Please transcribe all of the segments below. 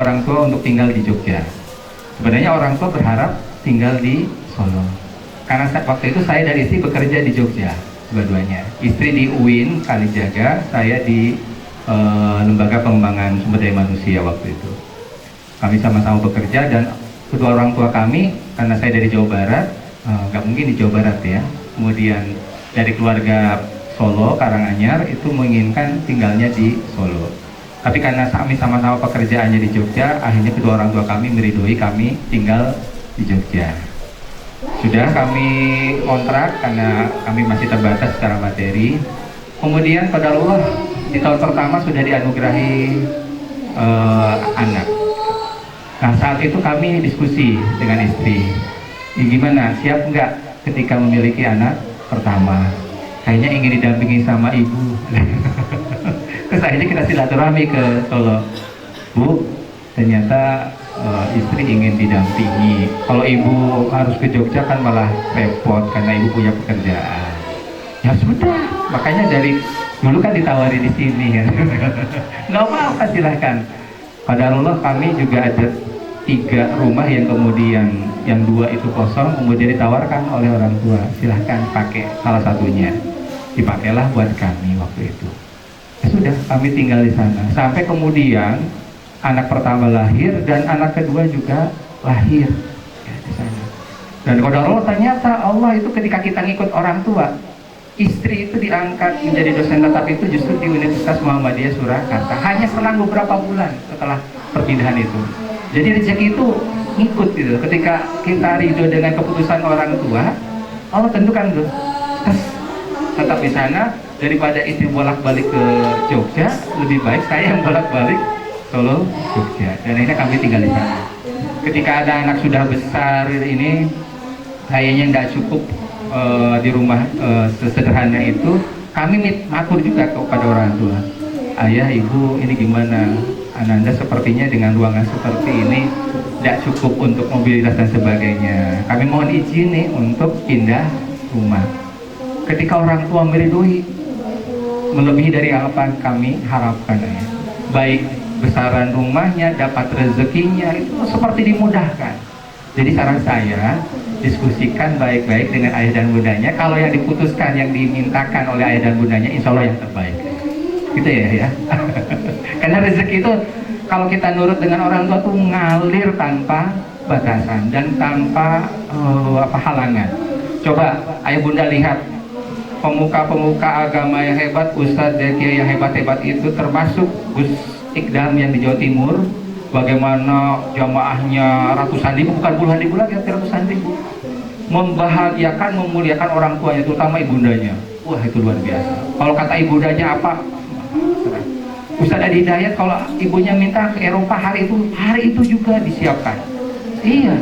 orang tua untuk tinggal di Jogja. Sebenarnya orang tua berharap tinggal di Solo. Karena waktu itu saya dan istri bekerja di Jogja, dua-duanya. Istri di UIN Kalijaga, saya di Lembaga Pengembangan Sumber Daya Manusia waktu itu. Kami sama-sama bekerja dan kedua orang tua kami, karena saya dari Jawa Barat, nggak mungkin di Jawa Barat ya. Kemudian dari keluarga Solo, Karanganyar, itu menginginkan tinggalnya di Solo. Tapi karena kami sama-sama pekerjaannya di Jogja, akhirnya kedua orang tua kami meridoi kami tinggal di Jogja. Sudah kami kontrak karena kami masih terbatas secara materi. Kemudian pada Allah di tahun pertama sudah dianugerahi anak. Nah saat itu kami diskusi dengan istri, gimana, siap nggak ketika memiliki anak pertama? Kayaknya ingin didampingi sama ibu. Terus akhirnya kita silaturahmi ke Solo. Bu, ternyata istri ingin didampingi. Kalau ibu harus ke Jogja kan malah repot karena ibu punya pekerjaan. Ya sudah, makanya dari dulu kan ditawari di sini kan. Nggak apa-apa, silahkan. Pada Allah kami juga ada 3 rumah yang kemudian yang 2 itu kosong, kemudian ditawarkan oleh orang tua, silahkan pakai salah satunya. Dipakailah buat kami waktu itu. Ya sudah, kami tinggal di sana sampai kemudian anak pertama lahir dan anak kedua juga lahir ya, di sana. Dan qadarullah, ternyata Allah itu ketika kita ngikut orang tua, istri itu diangkat menjadi dosen tetap itu justru di Universitas Muhammadiyah Surakarta hanya selang beberapa bulan setelah perpindahan itu. Jadi rezeki itu ngikut gitu. Ketika kita ridho dengan keputusan orang tua, Allah tentukan tuh tetap di sana, daripada istri bolak-balik ke Jogja, lebih baik saya yang bolak-balik Solo, Jogja. Dan akhirnya kami tinggal di sana. Ketika ada anak sudah besar ini, kayaknya nggak cukup di rumah sesederhana itu, kami matur juga kepada orang tua. Ayah, ibu, ini gimana? Ananda sepertinya dengan ruangan seperti ini tidak cukup untuk mobilitas dan sebagainya. Kami mohon izin nih untuk pindah rumah. Ketika orang tua meridoi, melebihi dari apa kami harapkan ya. Baik besaran rumahnya, dapat rezekinya, itu seperti dimudahkan. Jadi saran saya, diskusikan baik-baik dengan ayah dan bundanya. Kalau yang diputuskan, yang dimintakan oleh ayah dan bundanya, insya Allah yang terbaik. Gitu ya. Karena rezeki itu kalau kita nurut dengan orang tua tuh ngalir tanpa batasan dan tanpa halangan. Coba ayah bunda lihat pemuka-pemuka agama yang hebat, ustadz dan kiai yang hebat-hebat itu, termasuk Gus Ikdam yang di Jawa Timur, bagaimana jamaahnya ratusan ribu, bukan puluhan ribu lagi, ratusan ribu, membahagiakan, memuliakan orang tuanya, terutama ibundanya. Wah, itu luar biasa. Kalau kata ibundanya apa? Ustadz Adi Hidayat kalau ibunya minta ke Eropa hari itu juga disiapkan. Iya,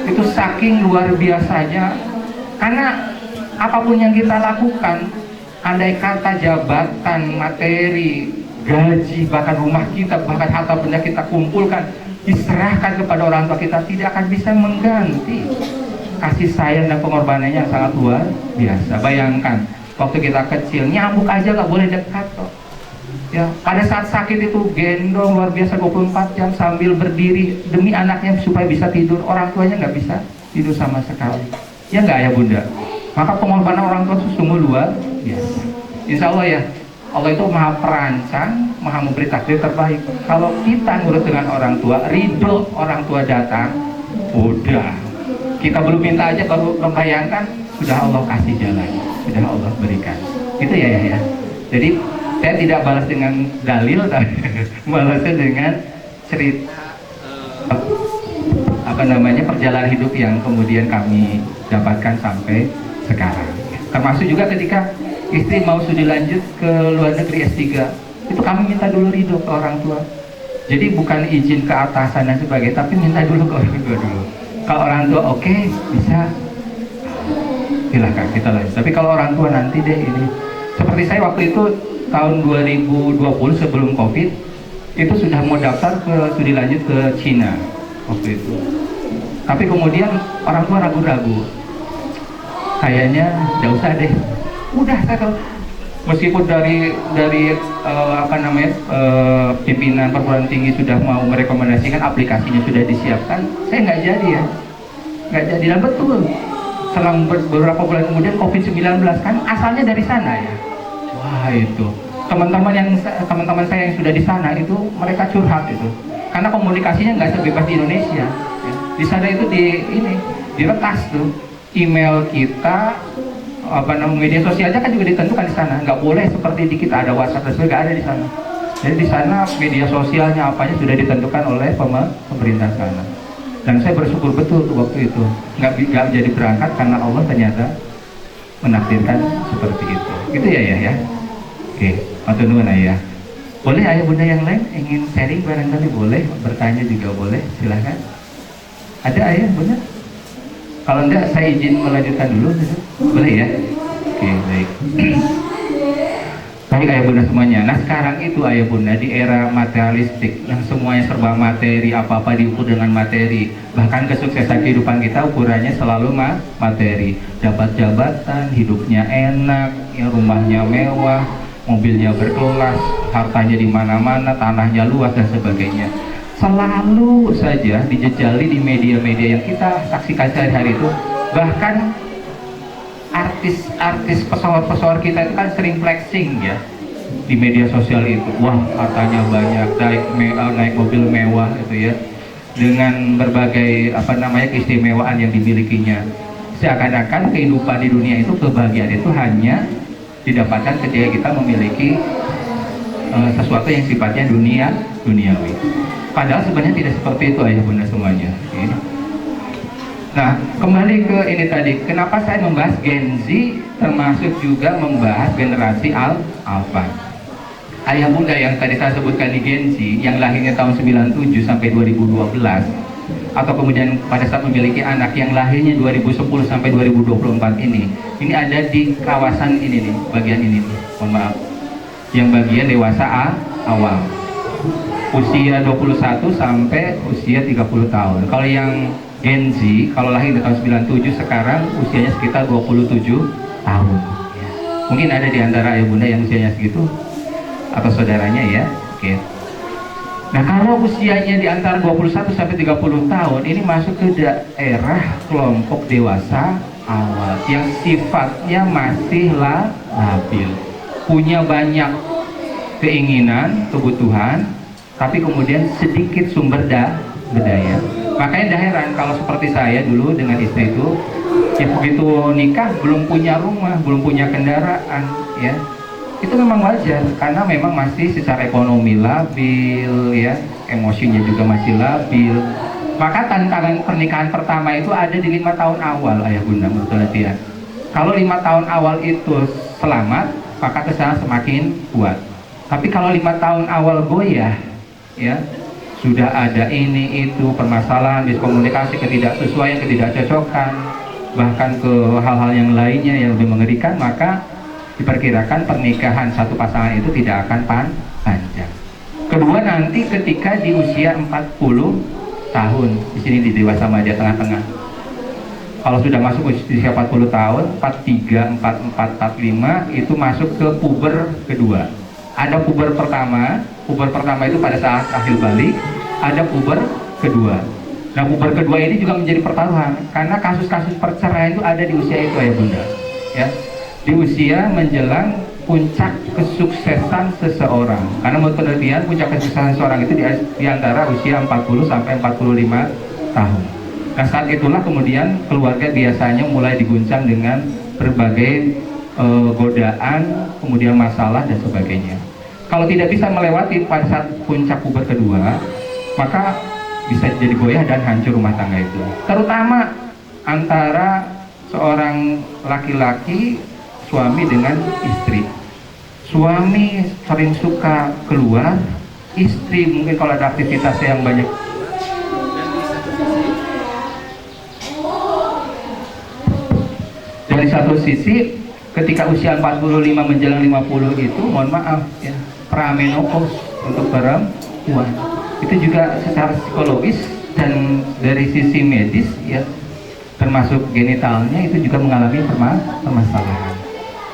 itu saking luar biasanya. Karena apapun yang kita lakukan, andai kata jabatan, materi, gaji, bahkan rumah kita, bahkan harta benda kita kumpulkan, diserahkan kepada orang tua kita, tidak akan bisa mengganti kasih sayang dan pengorbanannya yang sangat luar biasa. Bayangkan, waktu kita kecil, nyamuk aja nggak boleh dekat kok. Ya, pada saat sakit itu gendong luar biasa 24 jam sambil berdiri demi anaknya supaya bisa tidur. Orang tuanya nggak bisa tidur sama sekali. Ya nggak ya bunda? Maka pengorbanan orang tua itu sungguh luar biasa. Insya Allah ya, Allah itu maha perancang, maha memberi takdir terbaik. Kalau kita nurut dengan orang tua, ridho orang tua datang, udah. Kita belum minta aja baru membayangkan, sudah Allah kasih jalan, sudah Allah berikan. Itu ya. Jadi saya tidak balas dengan dalil, tapi balasnya dengan cerita perjalanan hidup yang kemudian kami dapatkan sampai sekarang. Termasuk juga ketika istri mau studi lanjut ke luar negeri S3, itu kami minta dulu ridho ke orang tua. Jadi bukan izin ke atasan dan sebagainya, tapi minta dulu ke orang tua dulu. Kalau orang tua oke, bisa, silakan kita lanjut. Tapi kalau orang tua nanti deh ini, seperti saya waktu itu tahun 2020 sebelum COVID, itu sudah mau daftar ke studi lanjut ke Cina waktu itu. Tapi kemudian orang tua ragu-ragu, kayaknya nggak usah deh. Udah, saya Meskipun pimpinan perguruan tinggi sudah mau merekomendasikan, aplikasinya sudah disiapkan, saya nggak jadi ya, nggak jadi. Dan betul, selang beberapa bulan kemudian COVID-19 kan asalnya dari sana ya. Wah, itu teman-teman saya yang sudah di sana itu mereka curhat itu, karena komunikasinya nggak sebebas di Indonesia ya. Di sana itu diretas tuh email kita, media sosialnya kan juga ditentukan di sana, nggak boleh seperti di kita ada WhatsApp dan sebagainya, nggak ada di sana. Jadi di sana media sosialnya apanya sudah ditentukan oleh pemerintah sana. Dan saya bersyukur betul tuh waktu itu nggak jadi berangkat karena Allah ternyata menakdirkan seperti itu. Gitu ya. Oke, matur nuwun ayah. Boleh ayah bunda yang lain ingin sharing barangkali boleh, bertanya juga boleh, silahkan. Ada ayah bunda? Kalau enggak saya izin melanjutkan dulu, boleh ya? Oke, baik. Baik ayah bunda semuanya. Nah sekarang itu ayah bunda di era materialistik yang semuanya serba materi, apa-apa diukur dengan materi. Bahkan kesuksesan kehidupan kita ukurannya selalu materi. Dapat jabatan, hidupnya enak, ya rumahnya mewah, mobilnya berkelas, hartanya di mana-mana, tanahnya luas dan sebagainya. Selalu saja dijejali di media-media yang kita saksikan sehari-hari itu. Bahkan artis-artis pesawat-pesawat kita itu kan sering flexing ya di media sosial itu. Wah, hartanya banyak, naik mobil mewah itu ya, dengan berbagai keistimewaan yang dimilikinya. Seakan-akan kehidupan di dunia itu, kebahagiaan itu hanya didapatkan ketika kita memiliki sesuatu yang sifatnya duniawi. Padahal sebenarnya tidak seperti itu ayah bunda semuanya. Okay. Nah, kembali ke ini tadi, kenapa saya membahas Gen Z termasuk juga membahas generasi Alpha. Ayah bunda yang tadi saya sebutkan di Gen Z yang lahirnya tahun 97 sampai 2012, atau kemudian pada saat memiliki anak yang lahirnya 2010 sampai 2024 ini ada di kawasan ini nih, bagian ini nih, mohon maaf, yang bagian dewasa awal, usia 21 sampai usia 30 tahun. Kalau yang Gen Z, kalau lahir di tahun 97, sekarang usianya sekitar 27 tahun. Mungkin ada di antara ayah bunda yang usianya segitu, atau saudaranya ya. Oke. Nah, kalau usianya di antara 21 sampai 30 tahun, ini masuk ke daerah kelompok dewasa awal yang sifatnya masih labil, punya banyak keinginan, kebutuhan, tapi kemudian sedikit sumber daya. Makanya dah heran kalau seperti saya dulu dengan istri itu, ya begitu nikah belum punya rumah, belum punya kendaraan, ya itu memang wajar karena memang masih secara ekonomi labil, ya emosinya juga masih labil. Maka tantangan pernikahan pertama itu ada di 5 tahun awal ayah bunda menurut penelitian. Kalau 5 tahun awal itu selamat, maka kesana semakin kuat. Tapi kalau 5 tahun awal goyah, ya sudah ada ini itu permasalahan, miskomunikasi, ketidaksesuaian, ketidakcocokan, bahkan ke hal-hal yang lainnya yang lebih mengerikan, maka diperkirakan pernikahan satu pasangan itu tidak akan panjang. Kedua, nanti ketika di usia 40 tahun, di sini di dewasa maja tengah-tengah. Kalau sudah masuk usia 40 tahun, 43, 44, 45 itu masuk ke puber kedua. Ada puber pertama itu pada saat akhir balik, ada puber kedua. Nah, puber kedua ini juga menjadi pertaruhan karena kasus-kasus perceraian itu ada di usia itu ya bunda, ya, di usia menjelang puncak kesuksesan seseorang. Karena menurut penelitian puncak kesuksesan seseorang itu di antara usia 40 sampai 45 tahun. Nah, saat itulah kemudian keluarga biasanya mulai diguncang dengan berbagai godaan, kemudian masalah dan sebagainya. Kalau tidak bisa melewati pada saat puncak puber kedua, maka bisa jadi goyah dan hancur rumah tangga itu. Terutama antara seorang laki-laki, suami dengan istri. Suami sering suka keluar, istri mungkin kalau ada aktivitas yang banyak. Dari satu sisi, ketika usia 45 menjelang 50 itu, mohon maaf ya, pramenopause untuk perempuan. Itu juga secara psikologis dan dari sisi medis ya, termasuk genitalnya itu juga mengalami permasalahan.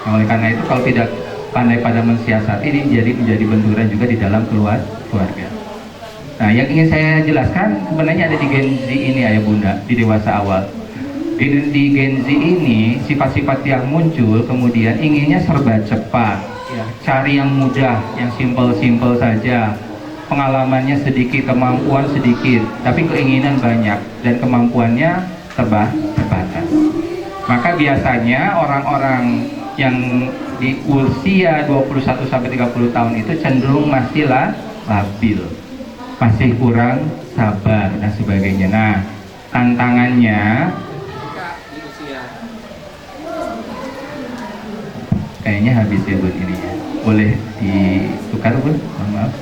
Nah, oleh karena itu kalau tidak pandai pada mensiasati, ini menjadi benturan juga di dalam keluarga. Nah, yang ingin saya jelaskan sebenarnya ada di Gen Z ini ayah bunda, di dewasa awal. Di Gen Z ini sifat-sifat yang muncul kemudian inginnya serba cepat, ya, cari yang mudah, yang simpel-simpel saja, pengalamannya sedikit, kemampuan sedikit, tapi keinginan banyak dan kemampuannya terbatas. Maka biasanya orang-orang yang di usia 21 sampai 30 tahun itu cenderung masih labil, masih kurang sabar dan sebagainya. Nah, tantangannya kayaknya habis ya buat ini ya. Boleh ditukar Bu? Mohon maaf.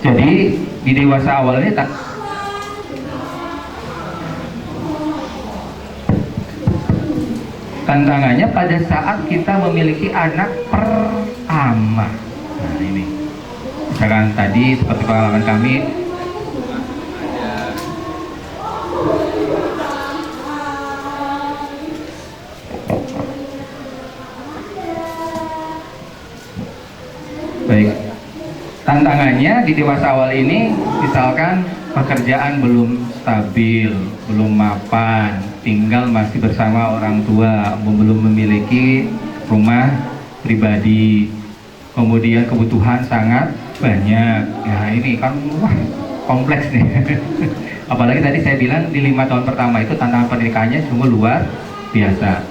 Jadi di dewasa awalnya tantangannya pada saat kita memiliki anak pertama. Nah ini, misalkan tadi seperti pengalaman kami, baik, tantangannya di dewasa awal ini, misalkan pekerjaan belum stabil, belum mapan, tinggal masih bersama orang tua, belum memiliki rumah pribadi, kemudian kebutuhan sangat banyak. Ya ini kan wah, kompleks nih. Apalagi tadi saya bilang di 5 tahun pertama itu tantangan pendidikannya sungguh luar biasa.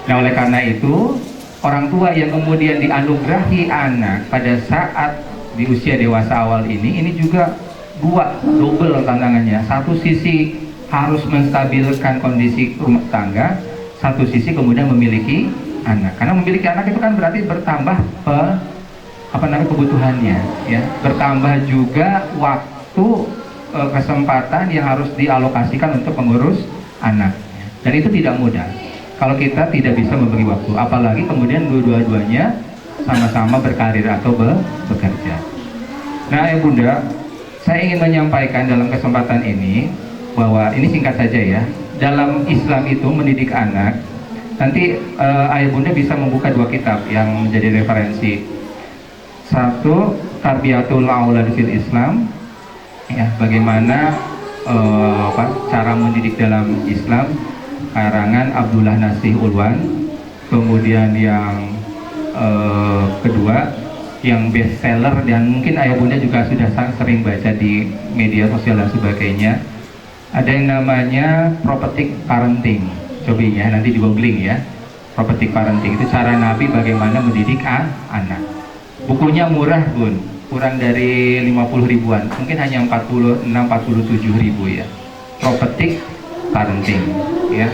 Nah oleh karena itu orang tua yang kemudian dianugerahi anak pada saat di usia dewasa awal ini juga double tantangannya. Satu sisi harus menstabilkan kondisi rumah tangga, satu sisi kemudian memiliki anak. Karena memiliki anak itu kan berarti bertambah kebutuhannya, ya. Bertambah juga waktu, kesempatan yang harus dialokasikan untuk mengurus anak. Dan itu tidak mudah kalau kita tidak bisa membagi waktu, apalagi kemudian dua-duanya sama-sama berkarir atau bekerja. Nah ya bunda, saya ingin menyampaikan dalam kesempatan ini bahwa ini singkat saja ya, dalam Islam itu mendidik anak, nanti ayah bunda bisa membuka 2 kitab yang menjadi referensi. Satu, Tarbiyatul Aulad fil Islam, ya, bagaimana cara mendidik dalam Islam, karangan Abdullah Nasih Ulwan. Kemudian yang kedua, yang bestseller dan mungkin ayah bunda juga sudah sering baca di media sosial dan sebagainya, ada yang namanya Prophetic Parenting. Coba ya nanti di googling ya, Prophetic Parenting itu cara Nabi bagaimana mendidik anak. Bukunya murah bun, kurang dari 50 ribuan, mungkin hanya 46-47 ribu ya. Prophetic Parenting ya.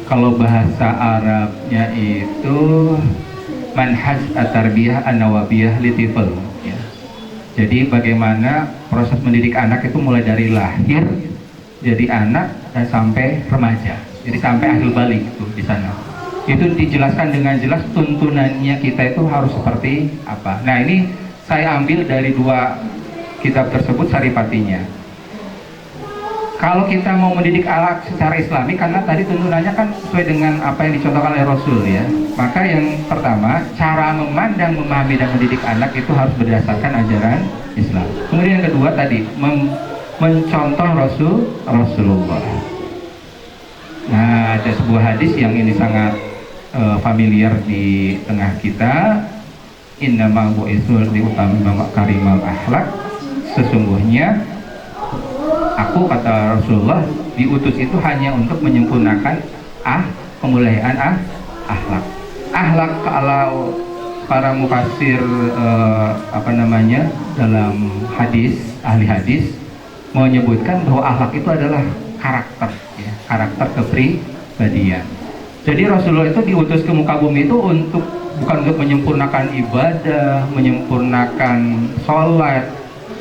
Kalau bahasa Arabnya itu Manhaj At-Tarbiyah An-Nawawiyah Litifl ya. Jadi bagaimana proses mendidik anak itu mulai dari lahir jadi anak dan sampai remaja, jadi sampai akhir balik itu di sana. Itu dijelaskan dengan jelas tuntunannya kita itu harus seperti apa. Nah ini saya ambil dari 2 kitab tersebut saripatinya. Kalau kita mau mendidik anak secara Islami, karena tadi tuntunannya kan sesuai dengan apa yang dicontohkan oleh Rasul ya. Maka yang pertama, cara memandang, memahami dan mendidik anak itu harus berdasarkan ajaran Islam. Kemudian yang kedua tadi, mencontoh Rasulullah. Nah ada sebuah hadis yang ini sangat familiar di tengah kita. Innama bu'itsu liutammima makarimal akhlak. Sesungguhnya aku, kata Rasulullah, diutus itu hanya untuk menyempurnakan kemuliaan akhlak. Akhlak kalau para mufassir dalam hadis, ahli hadis menyebutkan bahwa akhlak itu adalah karakter ya, karakter kepribadian. Jadi Rasulullah itu diutus ke muka bumi itu bukan untuk menyempurnakan ibadah, menyempurnakan sholat,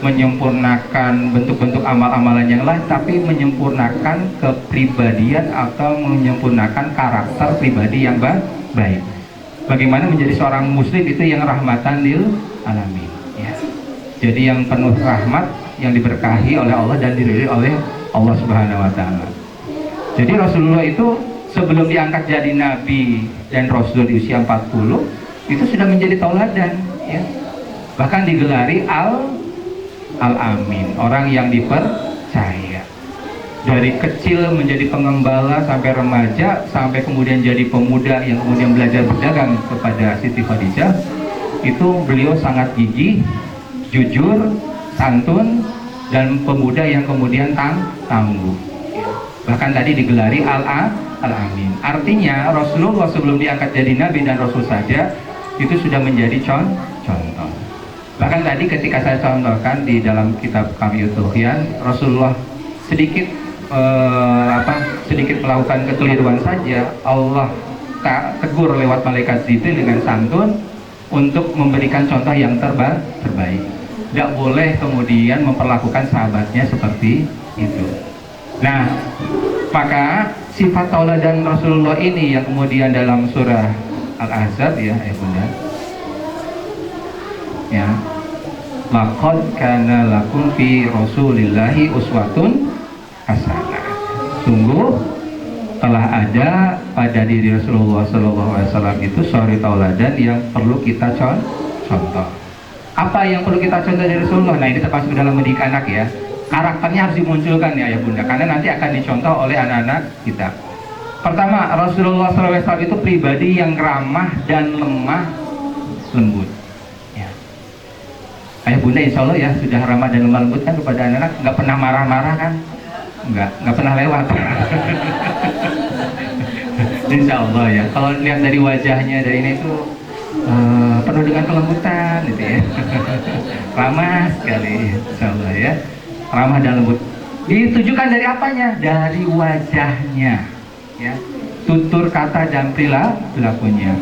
menyempurnakan bentuk-bentuk amal-amalan yang lain, tapi menyempurnakan kepribadian atau menyempurnakan karakter pribadi yang baik. Bagaimana menjadi seorang muslim itu yang rahmatan lil alamin ya. Jadi yang penuh rahmat, yang diberkahi oleh Allah dan diridhoi oleh Allah Subhanahu wa taala. Jadi Rasulullah itu sebelum diangkat jadi nabi dan rasul di usia 40 itu sudah menjadi tauladan, ya. Bahkan digelari Al-Amin, orang yang dipercaya. Dari kecil menjadi pengembala sampai remaja, sampai kemudian jadi pemuda yang kemudian belajar berdagang kepada Siti Khadijah, itu beliau sangat gigih, jujur, santun, dan pemuda yang kemudian tangguh. Bahkan tadi digelari Al-Amin. Artinya Rasulullah sebelum diangkat jadi nabi dan rasul saja itu sudah menjadi contoh. Bahkan tadi ketika saya contohkan di dalam kitab Kamiyut Tuhyan, Rasulullah sedikit melakukan kekeliruan saja, Allah tegur lewat malaikat Jibril dengan santun untuk memberikan contoh yang terbaik. Tidak boleh kemudian memperlakukan sahabatnya seperti itu. Nah, maka sifat tauladan Rasulullah ini yang kemudian dalam surah Al-Ahzab, ya Bunda, ya, laqad kana lakum fi rasulillahi uswatun hasanah. Sungguh telah ada pada diri Rasulullah SAW itu suri tauladan yang perlu kita contoh. Apa yang perlu kita contoh dari Rasulullah? Nah, ini termasuk dalam mendidik anak, ya. Karakternya harus dimunculkan, ya Ayah Bunda, karena nanti akan dicontoh oleh anak-anak kita. Pertama, Rasulullah SAW itu pribadi yang ramah dan lemah lembut, ya. Ayah Bunda insya Allah ya sudah ramah dan lemah lembut kan kepada anak-anak, nggak pernah marah-marah kan? Nggak pernah lewat. Insya Allah ya, kalau lihat dari wajahnya dari ini itu penuh dengan kelembutan gitu ya. Ramah sekali, insya Allah ya, ramah dan lembut. Ditujukan dari apanya? Dari wajahnya, ya, tutur kata dan perilakunya.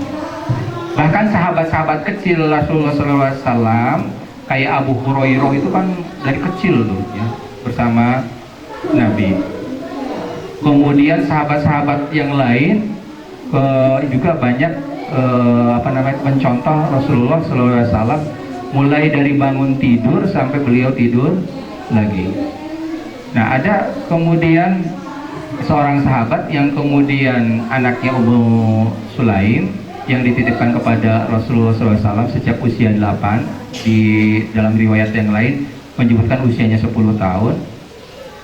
Bahkan sahabat-sahabat kecil Rasulullah SAW kayak Abu Hurairah itu kan dari kecil tuh, ya, bersama Nabi. Kemudian sahabat-sahabat yang lain juga banyak mencontoh Rasulullah SAW, mulai dari bangun tidur sampai beliau tidur lagi. Nah, ada kemudian seorang sahabat yang kemudian anaknya Ummu Sulaim yang dititipkan kepada Rasulullah SAW sejak usia 8, di dalam riwayat yang lain menyebutkan usianya 10 tahun.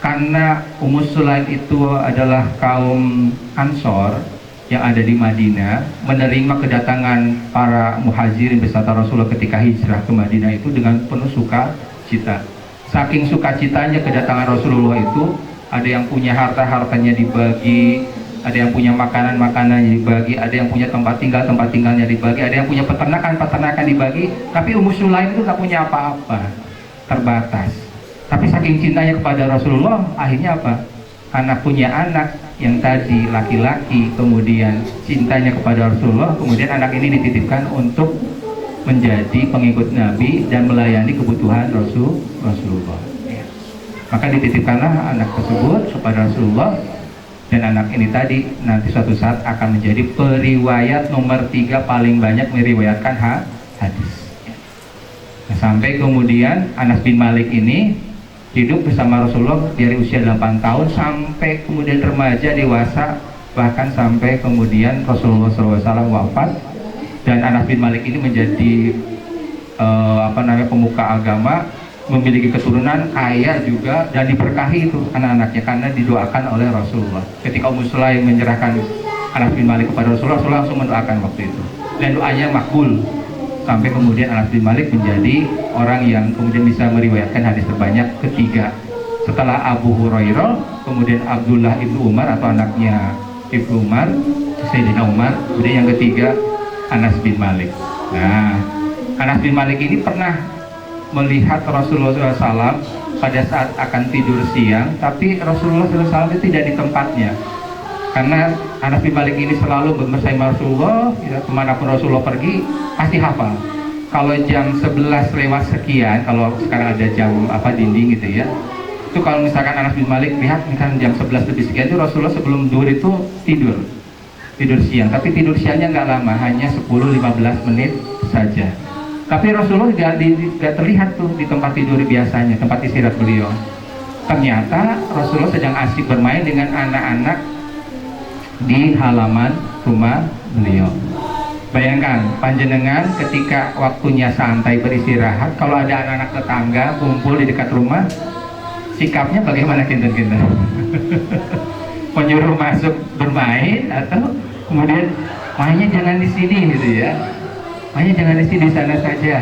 Karena Ummu Sulaim itu adalah kaum Ansor yang ada di Madinah, menerima kedatangan para muhajirin beserta Rasulullah ketika hijrah ke Madinah itu dengan penuh sukacita. Saking sukacitanya kedatangan Rasulullah itu, ada yang punya harta-hartanya dibagi, ada yang punya makanan-makanannya dibagi, ada yang punya tempat tinggalnya dibagi, ada yang punya peternakan dibagi. Tapi Ummu Sulaim itu gak punya apa-apa, terbatas. Tapi saking cintanya kepada Rasulullah, akhirnya apa? Karena punya anak yang tadi laki-laki, kemudian cintanya kepada Rasulullah, kemudian anak ini dititipkan untuk menjadi pengikut Nabi dan melayani kebutuhan Rasulullah. Maka dititipkanlah anak tersebut kepada Rasulullah, dan anak ini tadi nanti suatu saat akan menjadi periwayat nomor 3 paling banyak meriwayatkan hadis. Nah, sampai kemudian Anas bin Malik ini hidup bersama Rasulullah dari usia 8 tahun sampai kemudian remaja, dewasa, bahkan sampai kemudian Rasulullah SAW wafat. Dan Anas bin Malik ini menjadi pemuka agama, memiliki keturunan, kaya juga, dan diberkahi itu anak-anaknya karena didoakan oleh Rasulullah. Ketika Ummu Sulaim menyerahkan Anas bin Malik kepada Rasulullah, Rasulullah langsung mendoakan waktu itu, dan doanya makbul. Sampai kemudian Anas bin Malik menjadi orang yang kemudian bisa meriwayatkan hadis terbanyak ketiga setelah Abu Hurairah, kemudian Abdullah ibnu Umar atau anaknya Ibnu Umar, Sayyidina Umar, kemudian yang ketiga Anas bin Malik. Nah, Anas bin Malik ini pernah melihat Rasulullah SAW pada saat akan tidur siang, tapi Rasulullah SAW itu tidak di tempatnya. Karena Anas bin Malik ini selalu bersama Rasulullah, ya, kemanapun Rasulullah pergi pasti hafal. Kalau jam 11 lewat sekian, kalau sekarang ada jam dinding gitu ya, itu kalau misalkan Anas bin Malik lihat misalkan jam 11 lebih sekian, itu Rasulullah sebelum zuhur itu tidur siang. Tapi tidur siangnya nggak lama, hanya 10-15 menit saja. Tapi Rasulullah tidak terlihat tuh di tempat tidur biasanya, tempat istirahat beliau. Ternyata Rasulullah sedang asik bermain dengan anak-anak di halaman rumah beliau. Bayangkan, panjenengan ketika waktunya santai beristirahat, kalau ada anak-anak tetangga kumpul di dekat rumah, sikapnya bagaimana kinten-kinten? Menyuruh masuk bermain atau kemudian mainnya jangan di sini gitu ya? Mainnya jangan di sini, di sana saja.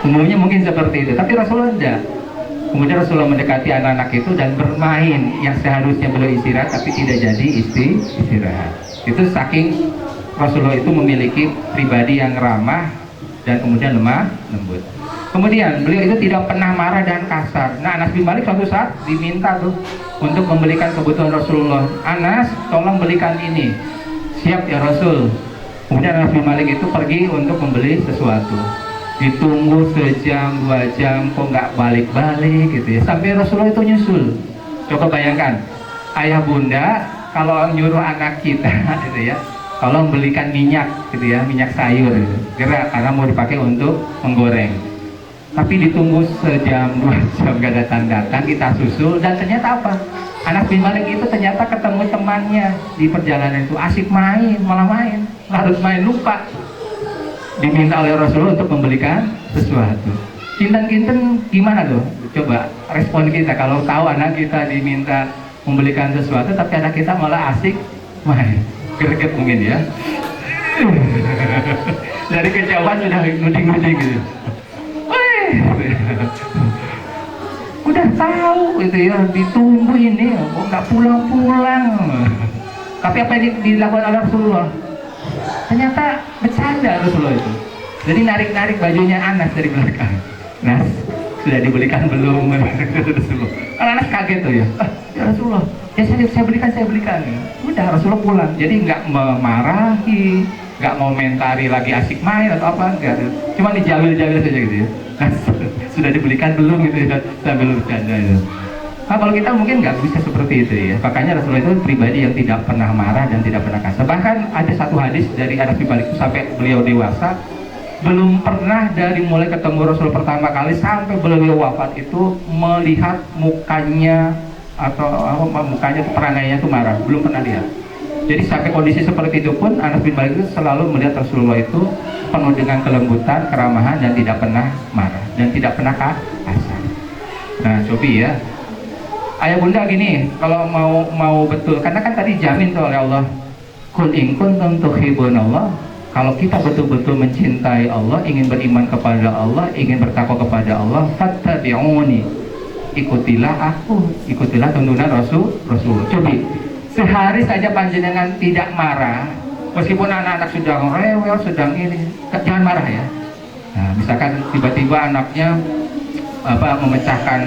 Umumnya mungkin seperti itu, tapi Rasulullah tidak. Kemudian Rasulullah mendekati anak-anak itu dan bermain yang seharusnya beliau istirahat, tapi tidak jadi istirahat. Itu saking Rasulullah itu memiliki pribadi yang ramah dan kemudian lemah lembut. Kemudian beliau itu tidak pernah marah dan kasar. Nah, Anas bin Malik suatu saat diminta tuh untuk membelikan kebutuhan Rasulullah. Anas, tolong belikan ini. Siap ya Rasul. Kemudian Anas bin Malik itu pergi untuk membeli sesuatu. Ditunggu sejam, 2 jam, kok nggak balik-balik gitu ya. Sampai Rasulullah itu nyusul. Coba bayangkan, ayah bunda kalau nyuruh anak kita gitu ya, tolong belikan minyak gitu ya, minyak sayur gitu. Karena mau dipakai untuk menggoreng. Tapi ditunggu sejam, 2 jam gak datang-datang, kita susul, dan ternyata apa? Anas bin Malik itu ternyata ketemu temannya di perjalanan itu, asik main, malah main, harus main, lupa. Diminta oleh Rasulullah untuk membelikan sesuatu. Kinten-kinten gimana tuh? Coba respon kita kalau tahu anak kita diminta membelikan sesuatu, tapi anak kita malah asik main, greget mungkin ya. Dari kejauhan sudah nuding-nuding gitu. Udah tahu gitu ya, ditunggu ini, kok nggak pulang-pulang. Tapi apa yang dilakukan oleh Rasulullah? Ternyata bercanda Rasulullah itu. Jadi narik-narik bajunya Anas dari belakang. Nas, sudah dibelikan belum? Karena Anas kaget tuh ya. Ya Rasulullah, ya saya belikan. Udah Rasulullah pulang. Jadi nggak memarahi, nggak komentari lagi asik main atau apa, enggak. Cuma dijawil-jawil saja gitu ya. Nas, sudah dibelikan belum gitu ya, sambil bercanda itu. Nah, kalau kita mungkin nggak bisa seperti itu ya. Makanya Rasulullah itu pribadi yang tidak pernah marah dan tidak pernah kasar. Bahkan ada satu hadis dari Anas bin Malik sampai beliau dewasa, belum pernah dari mulai ketemu Rasul pertama kali sampai beliau wafat itu melihat mukanya atau mukanya perangainya itu marah, belum pernah lihat. Jadi sampai kondisi seperti itu pun Anas bin Malik itu selalu melihat Rasulullah itu penuh dengan kelembutan, keramahan, dan tidak pernah marah dan tidak pernah kasar. Nah, cobi ya. Ayah bunda gini, kalau mau betul, karena kan tadi jamin tuh oleh Allah, Qul in kuntum tuhibbunallah, kalau kita betul-betul mencintai Allah, ingin beriman kepada Allah, ingin bertakwa kepada Allah, fattabi'uni, ikutilah aku, ikutilah tuntunan Rasul. Coba sehari saja panjenengan tidak marah, meskipun anak-anak sedang rewel, sedang ini, jangan marah ya. Nah, misalkan tiba-tiba anaknya memecahkan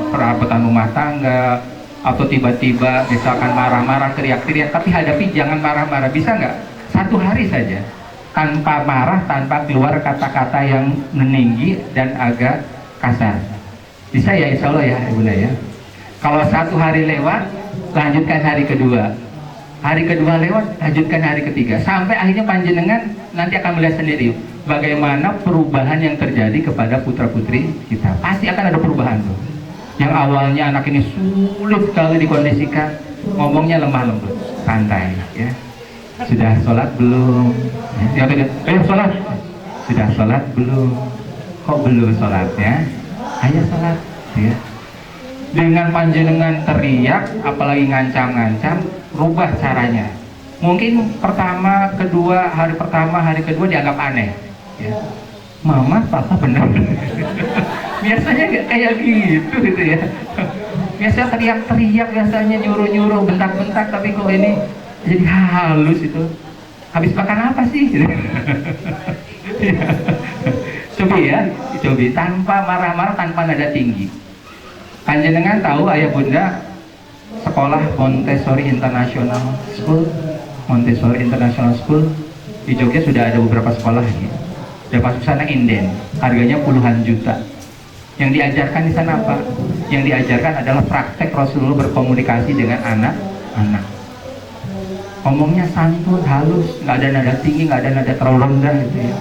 perabotan rumah tangga, atau tiba-tiba misalkan marah-marah, teriak-teriak, tapi hadapi, jangan marah-marah. Bisa nggak? Satu hari saja tanpa marah, tanpa keluar kata-kata yang meninggi dan agak kasar. Bisa ya, insya Allah ya Bunda ya. Kalau satu hari lewat, lanjutkan hari kedua. Hari kedua lewat, lanjutkan hari ketiga, sampai akhirnya panjenengan nanti akan melihat sendiri bagaimana perubahan yang terjadi kepada putra-putri kita. Pasti akan ada perubahan tuh. Yang awalnya anak ini sulit sekali dikondisikan, ngomongnya lemah lembut, santai ya. Sudah sholat belum? Sholat. Sudah sholat belum? Kok belum sholatnya? Ayo sholat ya. Dengan panjenengan teriak, apalagi ngancam-ngancam, rubah caranya. Mungkin hari pertama, hari kedua dianggap aneh ya. Mama, papa benar. Biasanya nggak kayak gitu ya. Biasanya teriak-teriak, biasanya nyuruh-nyuruh, bentak-bentak, tapi kok ini jadi halus itu. Habis makan apa sih? Coba ya, coba tanpa marah-marah, tanpa nada tinggi. Panjenengan tahu ayah bunda sekolah Montessori International School, Montessori International School di Jogja sudah ada beberapa sekolah ya. Udah masuk sana inden, harganya puluhan juta. Yang diajarkan di sana apa? Yang diajarkan adalah praktek Rasulullah berkomunikasi dengan anak-anak. Ngomongnya santun, halus, nggak ada nada tinggi, nggak ada nada terlalu rendah gitu ya.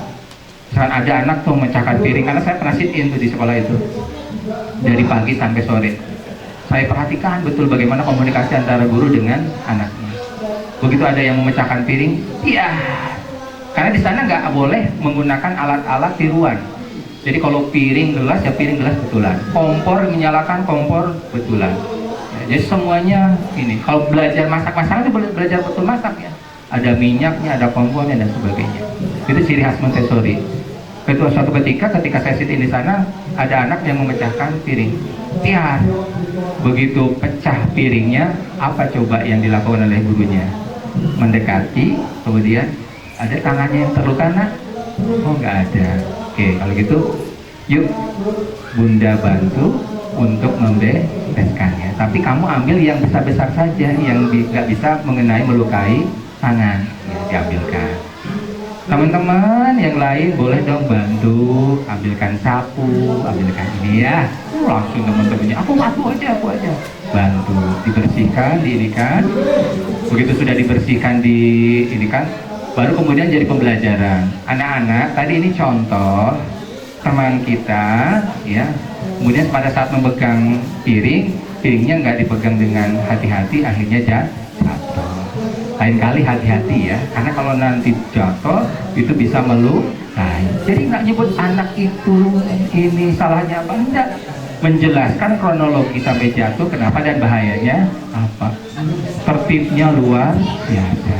Misalkan ada anak tuh memecahkan piring, karena saya pernah sit-in tuh di sekolah itu dari pagi sampai sore. Saya perhatikan betul bagaimana komunikasi antara guru dengan anaknya. Begitu ada yang memecahkan piring, iya. Karena di sana nggak boleh menggunakan alat-alat tiruan. Jadi kalau piring gelas ya piring gelas betulan. Kompor menyalakan kompor betulan. Ya, jadi semuanya ini. Kalau belajar masak-masakan itu belajar betul masak ya. Ada minyaknya, ada kompornya dan sebagainya. Itu ciri khas Montessori. Suatu ketika saya sit-in di sana, ada anak yang memecahkan piring. Tiar. Begitu pecah piringnya, apa coba yang dilakukan oleh gurunya? Mendekati, kemudian ada tangannya yang terluka nak? Oh nggak ada. Oke, kalau gitu, yuk Bunda bantu untuk membereskannya. Tapi kamu ambil yang besar-besar saja, yang nggak bisa mengenai melukai tangan, ya, diambilkan. Teman-teman yang lain boleh dong bantu, ambilkan sapu, ambilkan ini ya. Langsung teman-temannya, aku aja, bantu dibersihkan, diinikan. Begitu sudah dibersihkan, diinikan, baru kemudian jadi pembelajaran. Anak-anak, tadi ini contoh teman kita, ya. Kemudian pada saat memegang piringnya nggak dipegang dengan hati-hati, akhirnya jatuh. Lain kali hati-hati ya, karena kalau nanti jatuh itu bisa melukai. Jadi nggak nyebut anak itu ini salahnya apa, enggak. Menjelaskan kronologi sampai jatuh, kenapa dan bahayanya apa. Tertibnya luar biasa.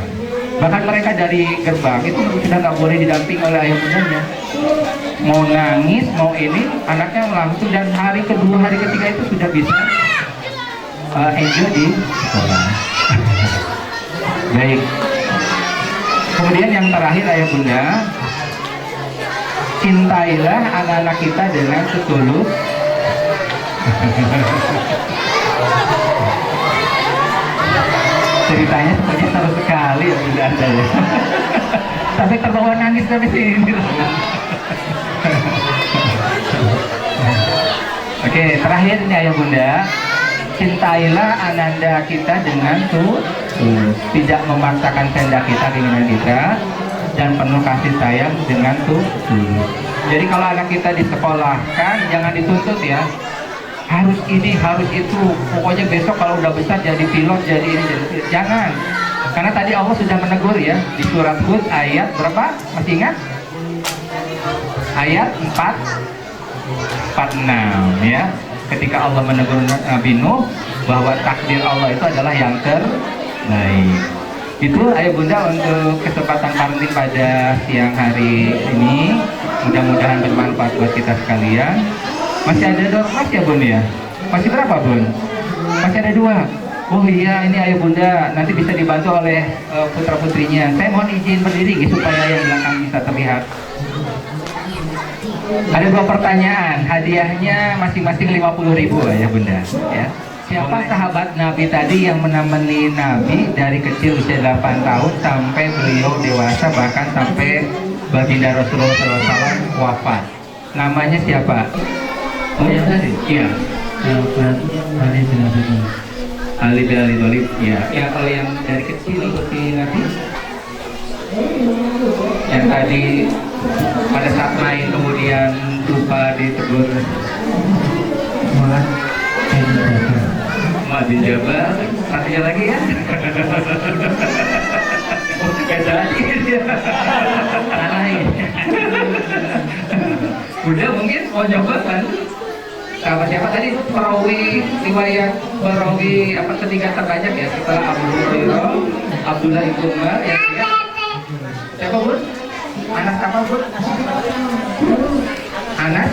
Bahkan mereka dari gerbang itu sudah nggak boleh didamping oleh ayah bundanya. Mau nangis, mau ini, anaknya langsung, dan hari kedua, hari ketiga itu sudah bisa enjoy di sekolah. Baik. Kemudian yang terakhir ayah bunda, cintailah anak-anak kita dengan setulus. Ceritanya seperti seru sekali ya bunda anda ya. Tapi terbawa nangis dari sini. Oke, terakhir ini ayah bunda, cintailah ananda kita dengan tulus, tidak memaksakan kehendak kita, keinginan kita, dan penuh kasih sayang dengan tulus. Jadi kalau anak kita disekolahkan, jangan dituntut ya, harus ini, harus itu, pokoknya besok kalau udah besar jadi pilot, jadi ini, jadi itu. Jangan, karena tadi Allah sudah menegur ya di surat Hud ayat berapa? Masih ingat? Ayat 46 ya. Ketika Allah menegur Nabi Nuh bahwa takdir Allah itu adalah yang terbaik. Itu ayah bunda untuk kesempatan parenting pada siang hari ini. Mudah-mudahan bermanfaat buat kita sekalian. Masih ada dormas ya bun ya? Masih berapa bun? Masih ada 2. Oh iya, ini ayah bunda nanti bisa dibantu oleh putra putrinya. Saya mohon izin berdiri supaya yang belakang bisa terlihat. Ada 2 pertanyaan, hadiahnya masing-masing 50.000 ya bunda ya. Siapa sahabat Nabi tadi yang menemani Nabi dari kecil usia 8 tahun sampai beliau dewasa, bahkan sampai baginda Rasulullah SAW wafat? Namanya siapa? Oh yang tadi? Iya. Ali bin Abi Thalib. Ali bin Abi Thalib. Ya. Ya kalau yang dari kecil ikuti Nabi. Yang tadi pada saat main kemudian lupa ditegur. Muadzin Jabar, satunya lagi ya. Beda lagi dia. Lain. Udah mungkin mau nyoba kan? Siapa tadi perawi riwayat perawi apa ketiga terbanyak ya setelah Abu Hurairah, Abdullah ibn Umar ya. Siapa bun? Anas apa bun? Anas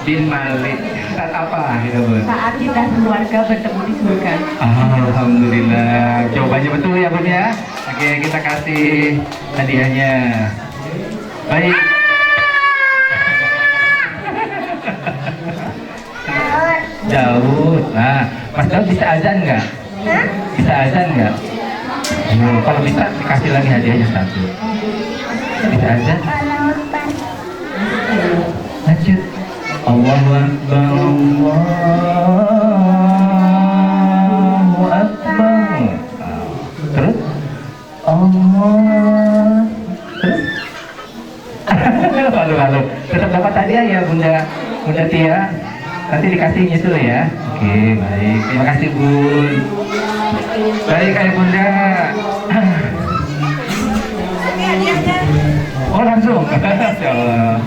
bin Malik. Saat apa gitu bun? Saat kita keluarga bertemu di surga. Alhamdulillah. Jawabannya betul ya bun ya. Oke, kita kasih hadiahnya. Baik. Daud. Nah, Mas Daud bisa azan nggak? Bisa azan nggak? Kalau bisa dikasih lagi hadiahnya 1. Bisa azan? Lanjut. Allahu Akbar, Allahu Akbar. Terus? Allah. Terus? Lalu. Tetap dapat hadiah ya Bunda Tia. Nanti dikasih nyusul ya. Oke, baik. Terima kasih, Bun. Baik, Ayah Bunda. Oh, langsung. Masya Allah.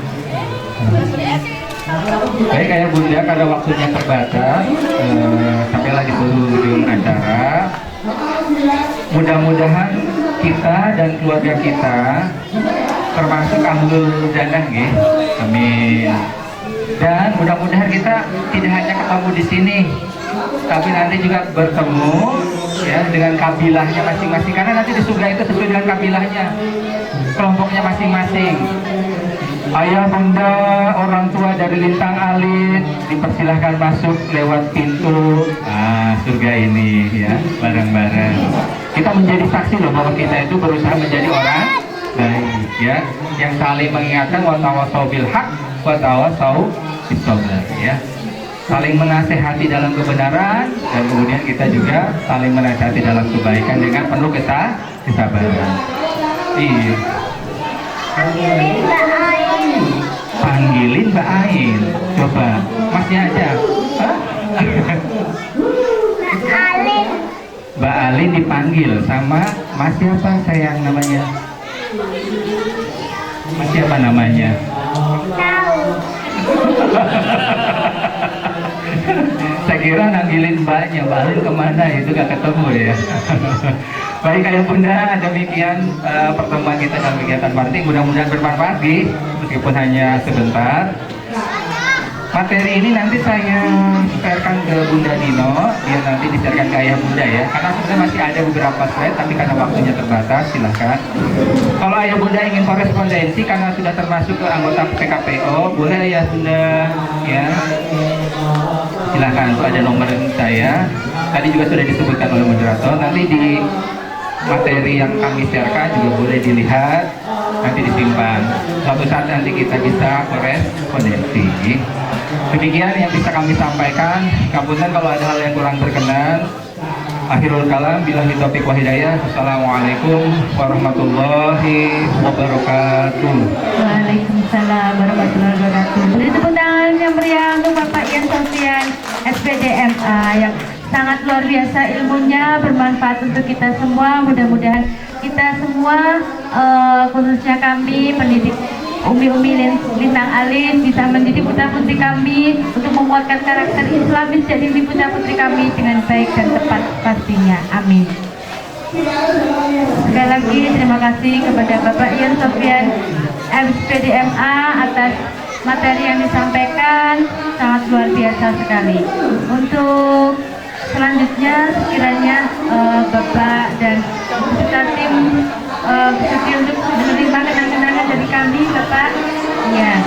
Baik, Ayah Bunda, karena waktunya terbatas, sampailah di ujung acara. Mudah-mudahan kita dan keluarga kita termasuk ahlul jannah, nggih. Amin. Dan mudah-mudahan kita tidak hanya ketemu di sini, tapi nanti juga bertemu ya dengan kabilahnya masing-masing. Karena nanti di surga itu sesuai dengan kabilahnya, kelompoknya masing-masing. Ayah bunda, orang tua dari Lintang Alit dipersilahkan masuk lewat pintu surga ini ya, bareng-bareng. Kita menjadi saksi loh bahwa kita itu berusaha menjadi orang baik ya, yang saling mengingatkan wa tawasau bil haq wa tawasau bis sabr ya. Saling menasehati dalam kebenaran dan kemudian kita juga saling menasehati dalam kebaikan dengan penuh kesabaran. Iya. Panggilin Mbak Ain. Coba, masnya aja. Hah? Mbak Alin dipanggil sama Mas siapa sayang namanya? Mas siapa namanya? Saya kira nanggilin mbaknya, Mbak Alin kemana itu gak ketemu ya. Baik Ayah Bunda, demikian pertemuan kita dalam kegiatan party. Mudah-mudahan bermanfaat meskipun hanya sebentar. Materi ini nanti saya sharekan ke Bunda Nino, biar nanti di-sharekan ke Ayah Bunda ya. Karena sebenarnya masih ada beberapa slide, tapi karena waktunya terbatas, silahkan. Kalau Ayah Bunda ingin korespondensi karena sudah termasuk ke anggota PKPO, boleh Ayah Bunda ya. Silahkan, untuk ada nomor saya. Tadi juga sudah disebutkan oleh moderator. Nanti di materi yang kami sharekan juga boleh dilihat, nanti disimpan. Suatu saat nanti kita bisa korespondensi. Demikian yang bisa kami sampaikan. Kapunten kalau ada hal yang kurang berkenan. Akhirul kalam, billahi taufiq wa hidayah. Assalamualaikum warahmatullahi wabarakatuh. Waalaikumsalam warahmatullahi wabarakatuh. Beri tepuk tangan yang meriah untuk Bapak Ian Sofian, SPDMA, yang sangat luar biasa ilmunya, bermanfaat untuk kita semua. Mudah-mudahan kita semua, khususnya kami pendidik Umi-Umi Lintang Alit, bisa mendidik putra-putri kami untuk menguatkan karakter Islamis dan diri putra-putri kami dengan baik dan tepat pastinya. Amin. Sekali lagi terima kasih kepada Bapak Ian Sofian SPDMA atas materi yang disampaikan, sangat luar biasa sekali. Untuk selanjutnya sekiranya Bapak dan beserta tim bersedia untuk menerima kenang-kenangan dari kami, Bapak. Ya.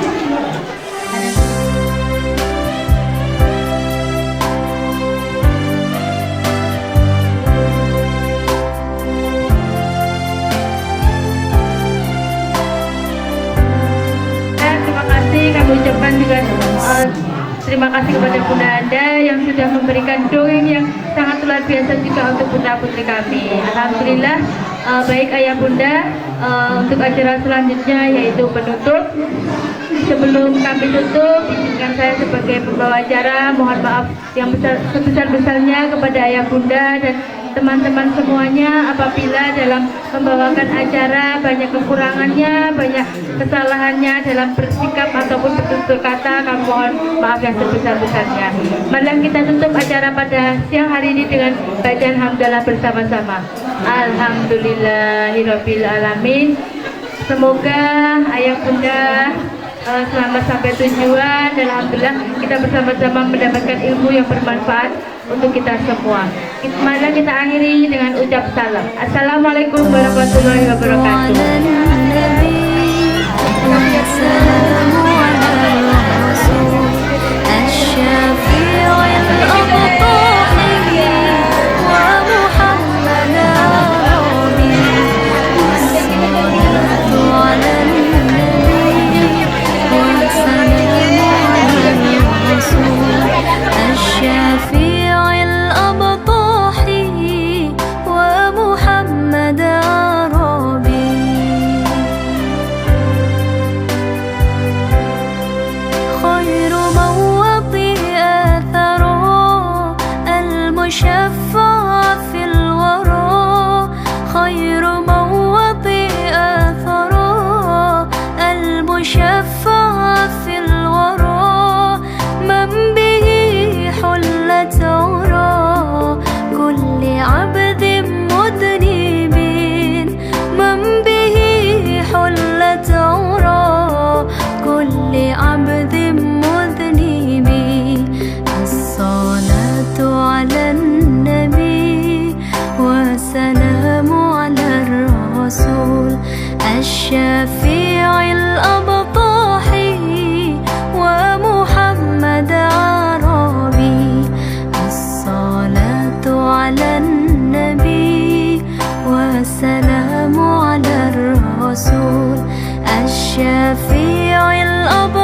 Dan terima kasih kami ucapkan juga terima kasih kepada Bunda Anda yang sudah memberikan dongeng yang sangat luar biasa juga untuk putra-putri kami. Alhamdulillah, baik Ayah Bunda, untuk acara selanjutnya yaitu penutup. Sebelum kami tutup, izinkan saya sebagai pembawa acara mohon maaf yang sebesar-besarnya kepada Ayah Bunda dan teman-teman semuanya apabila dalam membawakan acara banyak kekurangannya, banyak kesalahannya dalam bersikap ataupun bertutur kata. Kami mohon maaf yang sebesar-besarnya. Marilah kita tutup acara pada siang hari ini dengan bacaan hamdalah bersama-sama. Alhamdulillahirabbil alamin. Semoga Ayah Bunda selamat sampai tujuan dan alhamdulillah kita bersama-sama mendapatkan ilmu yang bermanfaat untuk kita semua. Marilah kita akhiri dengan ucap salam. Assalamualaikum warahmatullahi wabarakatuh. المشفع في الورى من به حلة عرى كل عبد مذنب من به حلة عرى كل عبد مذنب الصلاة على النبي وسلام على الرسول الشفيع الأبطاحي ومحمد عربي الصلاة على النبي وسلام على الرسول الشفيع الأبطاحي